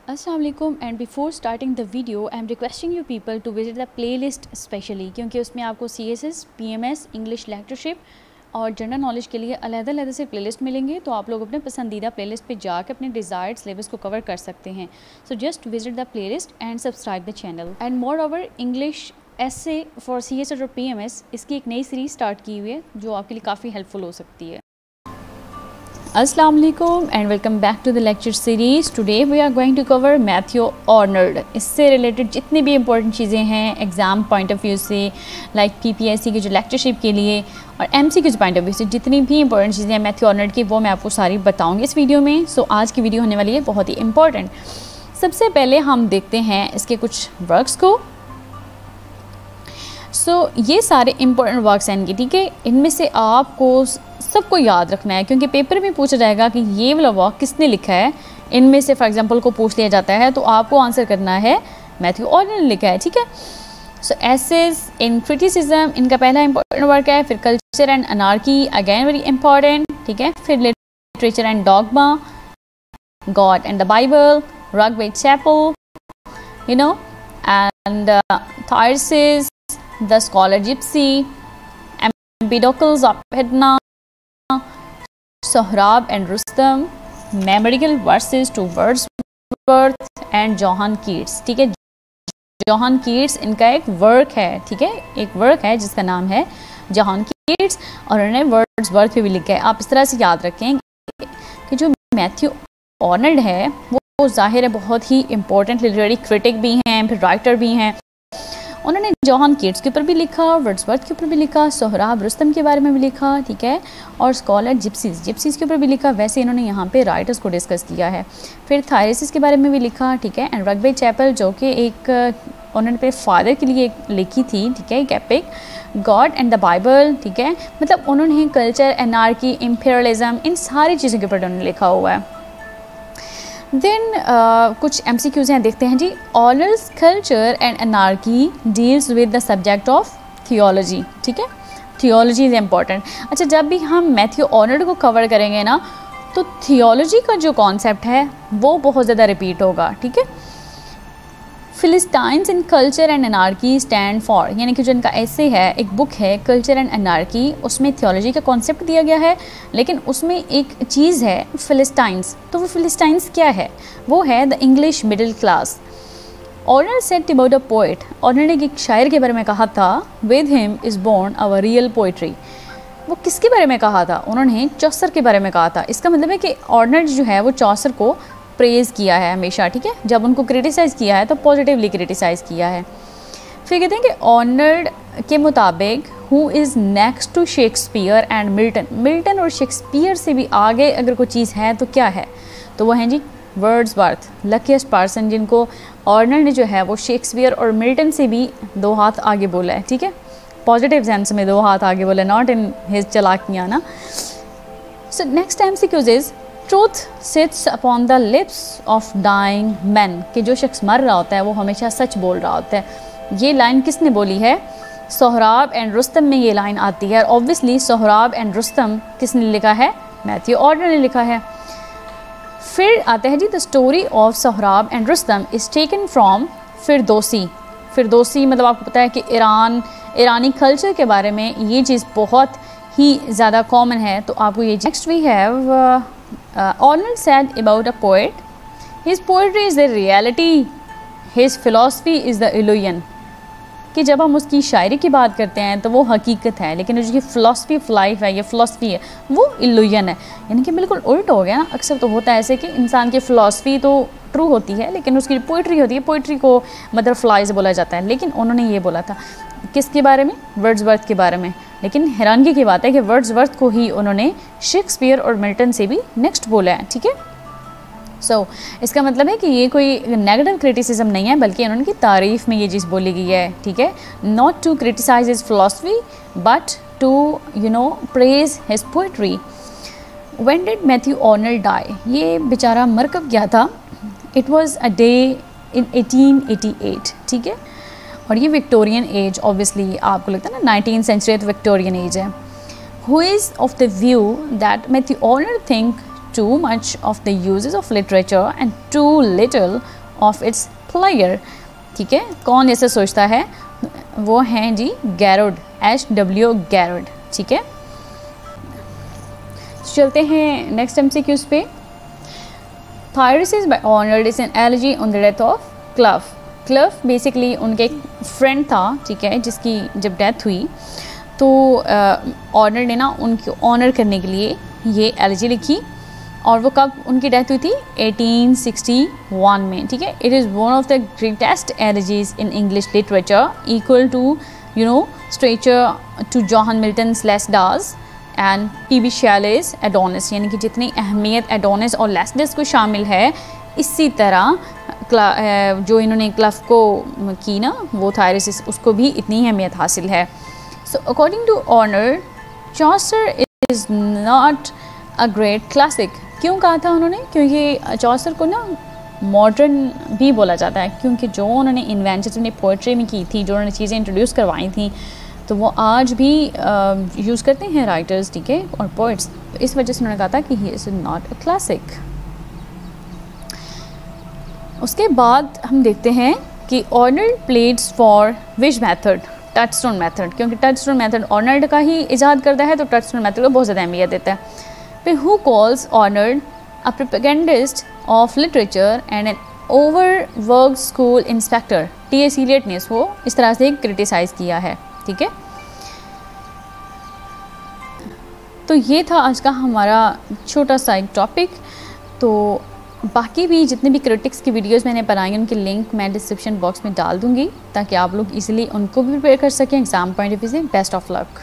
Assalamualaikum, and before starting the video I am requesting you people to visit the playlist specially, क्योंकि उसमें आपको CSS, PMS, English lectureship और general knowledge के लिए अलग-अलग से प्लेलिस्ट मिलेंगे। तो आप लोग अपने पसंदीदा प्लेलिस्ट पे जाकर अपने डिज़ायर्ड सिलेबस को कवर कर सकते हैं। So just visit the playlist and subscribe the channel. And more over English essay for CSS और PMS इसकी एक नई सीरीज़ स्टार्ट की हुई है जो आपके लिए काफ़ी हेल्पफुल हो सकती है। अस्सलाम वालेकुम and welcome back to the lecture series. Today we are going to cover Matthew Arnold. इससे रिलेटेड जितनी भी इंपॉर्टेंट चीज़ें हैं एग्ज़ाम पॉइंट ऑफ व्यू से, लाइक PPSC की जो लेक्चरशिप के लिए और MC के जो पॉइंट ऑफ व्यू से जितनी भी इंपॉर्टेंट चीज़ें हैं मैथ्यू ऑर्नर्ड की, वो मैं आपको सारी बताऊँगी इस वीडियो में। सो आज की वीडियो होने वाली है बहुत ही इंपॉर्टेंट। सबसे पहले हम देखते हैं इसके कुछ वर्क्स को। ये सारे इंपॉर्टेंट वर्क्स हैं इनके, ठीक है। इनमें से आपको सबको याद रखना है क्योंकि पेपर में पूछा जाएगा कि ये वाला वर्क किसने लिखा है। इनमें से फॉर एग्जांपल को पूछ लिया जाता है तो आपको आंसर करना है मैथ्यू ऑर्नर्ड ने लिखा है, ठीक है। सो एसेस इन क्रिटिसिज्म इनका पहला इंपॉर्टेंट वर्क है। फिर Culture and Anarchy, again very important, ठीक है। फिर Literature and Dogma, God and the Bible, Rugby Chapel, you know, and Thyrsis, the Scholar Gipsy, Empedocles of Etna, Sohrab and Rustum, Memorial Verses to Wordsworth and John Keats, ठीक है। Johan Keats इनका एक work है, ठीक है, एक work है जिसका नाम है जोहान कीट्स और उन्होंने वर्ड्सवर्थ पे भी लिखा है। आप इस तरह से याद रखें कि जो मैथ्यू ऑर्नर्ड है वो ज़ाहिर है बहुत ही इंपॉर्टेंट लिटरेरी क्रिटिक भी हैं, फिर राइटर भी हैं। उन्होंने जोहान कीट्स के ऊपर भी लिखा, वर्ड्सवर्थ के ऊपर भी लिखा, सोहराब रुस्तम के बारे में भी लिखा, ठीक है, और स्कॉलर जिप्सीज़ के ऊपर भी लिखा। वैसे इन्होंने यहाँ पे राइटर्स को डिस्कस किया है। फिर थायरसिस के बारे में भी लिखा, ठीक है, एंड रगवे चैपल जो कि एक उन्होंने अपने फादर के लिए लिखी थी, ठीक है, एक epic, God and the Bible, ठीक है। मतलब उन्होंने कल्चर, एनार्की, इम्पीरियलिज्म, इन सारी चीज़ों के ऊपर उन्होंने लिखा हुआ है। देन कुछ MCQs हैं, देखते हैं जी। Arnold's Culture and Anarchy deals with the subject of theology, ठीक है, थियोलॉजी इज़ इम्पॉर्टेंट। अच्छा, जब भी हम मैथ्यू ऑर्नर्ड को कवर करेंगे ना तो थियोलॉजी का जो कॉन्सेप्ट है वो बहुत ज़्यादा रिपीट होगा, ठीक है। Philistines in Culture and Anarchy stand for, यानी कि जो इनका ऐसे है, एक बुक है कल्चर एंड एनार्की, उसमें थियोलॉजी का कॉन्सेप्ट दिया गया है लेकिन उसमें एक चीज़ है फिलिस्टाइंस। तो वो फिलिस्टाइंस क्या है? वो है the English middle class. Arnold said about a poet, Arnold ने एक शायर के बारे में कहा था, with him is born our real poetry. वो किसके बारे में कहा था? उन्होंने चौसर के बारे में कहा था। इसका मतलब है कि ऑर्नर्ड जो है वो चौसर को प्रेज़ किया है हमेशा, ठीक है। जब उनको क्रिटिसाइज़ किया है तो पॉजिटिवली क्रिटिसाइज़ किया है। फिर कहते हैं कि ऑर्नर्ड के मुताबिक who is next to Shakespeare and Milton, Milton और शेक्सपियर से भी आगे अगर कोई चीज़ है तो क्या है? तो वो हैं जी वर्ड्सवर्थ, लकीस्ट पर्सन, जिनको ऑर्नर्ड ने जो है वो शेक्सपियर और मिल्टन से भी 2 हाथ आगे बोला है, ठीक है, पॉजिटिव सेंस में 2 हाथ आगे बोला, नॉट इन हिज चलाकियाँ ना। So next MCQs is truth sits upon the lips of dying man, कि जो शख्स मर रहा होता है वो हमेशा सच बोल रहा होता है। ये लाइन किसने बोली है? सोहराब एंड रुस्तम में ये लाइन आती है। ऑब्वियसली सोहराब एंड रुस्तम किसने लिखा है? मैथ्यू ऑर्नर्ड ने लिखा है। फिर आता है जी the story of Sohrab and Rustum is taken from Firdausi. Firdausi मतलब आपको पता है कि ईरानी कल्चर के बारे में ये चीज़ बहुत ही ज़्यादा कॉमन है, तो आपको ये। Next we have Arnold said about a poet, his poetry is the reality, his philosophy is the illusion, कि जब हम उसकी शायरी की बात करते हैं तो वो हकीकत है लेकिन उसकी फ़िलासफ़ी ऑफ लाइफ है, ये फ़िलासफ़ी है, वो इल्यूजन है। यानी कि बिल्कुल उल्ट हो गया ना। अक्सर तो होता है ऐसे कि इंसान की फ़िलासफ़ी तो ट्रू होती है लेकिन उसकी पोइट्री होती है, पोइट्री को मदर फ्लाइज बोला जाता है। लेकिन उन्होंने ये बोला था किसके बारे में? वर्ड्सवर्थ के बारे में। लेकिन हैरानगी की बात है कि वर्ड्सवर्थ को ही उन्होंने शेक्सपियर और मिल्टन से भी नेक्स्ट बोला है, ठीक है। सो इसका मतलब है कि ये कोई नेगेटिव क्रिटिसिज्म नहीं है बल्कि उनकी तारीफ़ में ये चीज़ बोली गई है, ठीक है। Not to criticise his philosophy but to praise his poetry. When did Matthew Arnold die? ये बेचारा मर कब गया था? It was a day in 1888, ठीक है। और ये विक्टोरियन एज, ऑब्वियसली आपको लगता है ना 19th सेंचुरी तो विक्टोरियन एज है। Who is of the view that Matthew Arnold think too much of the uses of literature and too little of its player। ठीक है, कौन ऐसा सोचता है? वो हैं जी गैरोड, H.W. गैरोड। ठीक है, चलते हैं नेक्स्ट MCQs पे। Thyrsis by Arnold is an elegy on the death of Clough। Clough basically उनके एक फ्रेंड था, ठीक है, जिसकी जब डेथ हुई तो ऑर्नर ने ना उनकी ऑनर करने के लिए ये एलिजी लिखी। और वो कब उनकी डेथ हुई थी? 1861 में। ठीक है, it is one of the greatest elegies in English literature, equal to stature to John Milton Lycidas and T.B. Shelley's Adonais. यानी कि जितनी अहमियत एडोनिस और लेस्डास को शामिल है, इसी तरह जो इन्होंने क्लफ को की ना, वो थायरसिस, उसको भी इतनी अहमियत हासिल है। So according to Arnold, Chaucer is not a great classic. क्यों कहा था उन्होंने? क्योंकि चॉसर को ना मॉडर्न भी बोला जाता है, क्योंकि जो उन्होंने इन्वेंशन अपनी पोइट्री में की थी, जो उन्होंने चीज़ें इंट्रोड्यूस करवाई थी, तो वो आज भी यूज़ करते हैं राइटर्स, ठीक है, और पोइट्स। तो इस वजह से उन्होंने कहा था कि he is not a classic. उसके बाद हम देखते हैं कि Arnold pleads for which method? Touchstone method. क्योंकि टचस्टोन मेथड ऑर्नर का ही इजाद करता है, तो टचस्टोन मेथड को बहुत ज़्यादा अहमियत देता है। फिर who calls Arnold a propagandist of literature and an overworked school inspector. T.S. Eliot ने इसको इस तरह से क्रिटिसाइज़ किया है। ठीक है, तो ये था आज का हमारा छोटा सा एक टॉपिक। तो बाकी भी जितने भी क्रिटिक्स की वीडियोस मैंने बनाई, उनकी लिंक मैं डिस्क्रिप्शन बॉक्स में डाल दूँगी, ताकि आप लोग इजीली उनको भी प्रिपेयर कर सकें एग्ज़ाम पॉइंट ऑफ व्यू से। Best of luck.